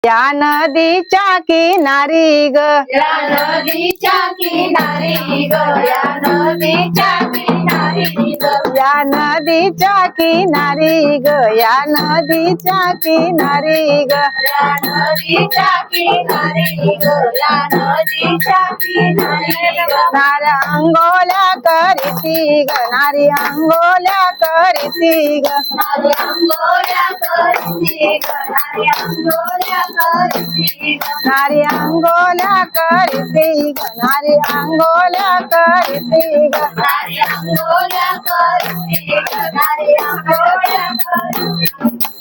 या नदीच्या किनारी ग, या नदीच्या किनारी ग, या नदीच्या किनारी ग, या नदीच्या किनारी ग, या नदीच्या किनारी ग, या नदीच्या किनारी ग, या नदीच्या किनारी ग, नारी अंघोळ्या करीती ग, नारी अंघोळ्या करीती ग, नारी अंघोळ्या करती ग, नारी अंघोळ्या करती ग, नारी अंघोळ्या करीती ग, नारी अंघोळ्या करीती ग, नारी अंघोळ्या करती ग, नारी अंघोळ्या करती,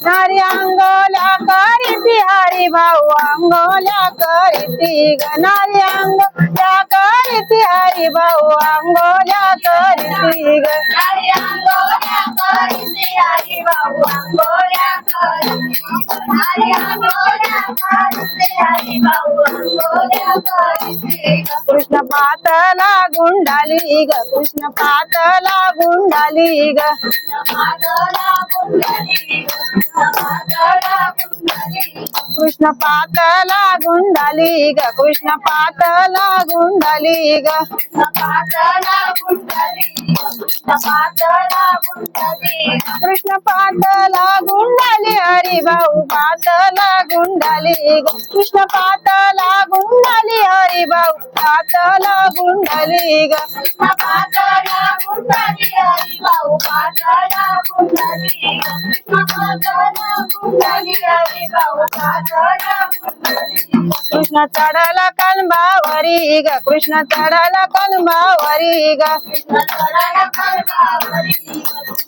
नारी अंघोळ्या करीती हरी भाऊ अंघोळ्या करीती ग, नारी अंघोळ्या करीती हरी भाऊ अंघोळ्या करीती ग, नारी अंघोळ्या करती हरी भाऊ अंघोळ्या करती, नारी अंघोळ्या करती हरी भाऊ अंघोळ्या करती, कृष्ण पातला गुंडाली ग, कृष्ण पातला गुंडाली ग, मातला गुंडाली ग, मातला गुंडाली, कृष्ण पातला गुंडाली ग, कृष्ण पातला गुंडाली ग, मातला गुंडाली, मातला गुंडाली, कृष्ण पातला गुंडाली हरी भाऊ पातला गुंडाली ग, कृष्ण पातला गुंडाली हरी भाऊ पातला गुंडाली ग, मातला गुंडाली हरी भाऊ मातला गुंडाली, मातला गुंडाली हरी भाऊ मातला गुंडाली, कृष्ण चढला कलमावरी ग, कृष्ण चढला कलमावरी ग, चढला कलमावरी,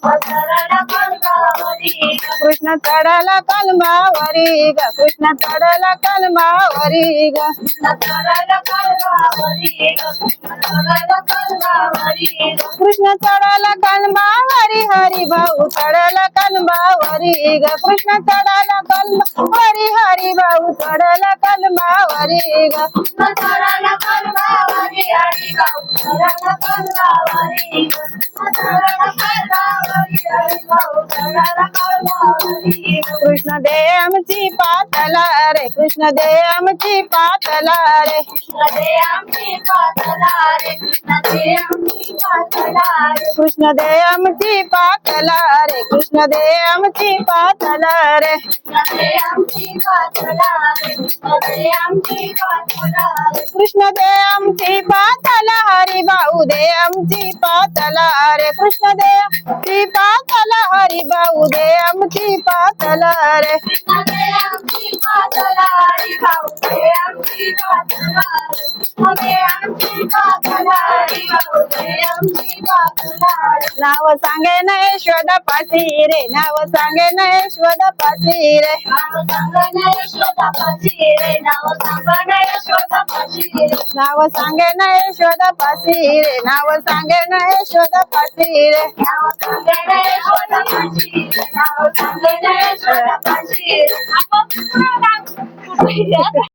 चढला कलमावरी, कृष्ण चढला कलमावरी ग, कृष्ण चढला कलमावरी ग, चढला कलमावरी, चढला कलमावरी, कृष्ण चढला कलमावरी हरी भाऊ चढला कलमावरी ग, कृष्ण चढला कलमावरी हरी भाऊ चढला कलमावरी ग, चढला कलमावरी हरी भाऊ चढला कलमावरी, चढला कलमावरी हरी भाऊ चढला कलमावरी, कृष्ण दे आमची पातला रे, कृष्ण दे आमची पातला रे, कृष्ण दे आमची पातला रे, कृष्ण दे आमची पातला रे, कृष्ण दे आमची पातला रे, कृष्ण दे आमची पातला रे, कृष्ण दे आमची पातला रे, कृष्ण दे आमची पातला रे, कृष्ण दे आमची पातला हरी भाऊ दे आमची पातला रे, कृष्ण दे आमची पातला हरी भाऊ दे आमची पातला रे, कृष्ण दे आमची पातला हरी भाऊ दे आमची पातला रे, कृष्ण दे आमची पातला हरी भाऊ दे आमची पातला रे, नाव सांगे न यशोदा पासी रे, नाव सांगे न यशोदा पासी रे, नाव सांगण यशोदा पाशी रे, नाव सांगण यशोदा पाशी रे, नाव सांगे न यशोदा पासी रे, नाव सांगे न यशोदा पासी रे, नाव सांगण यशोदा पाशी रे, नाव सांगण यशोदा पाशी रे,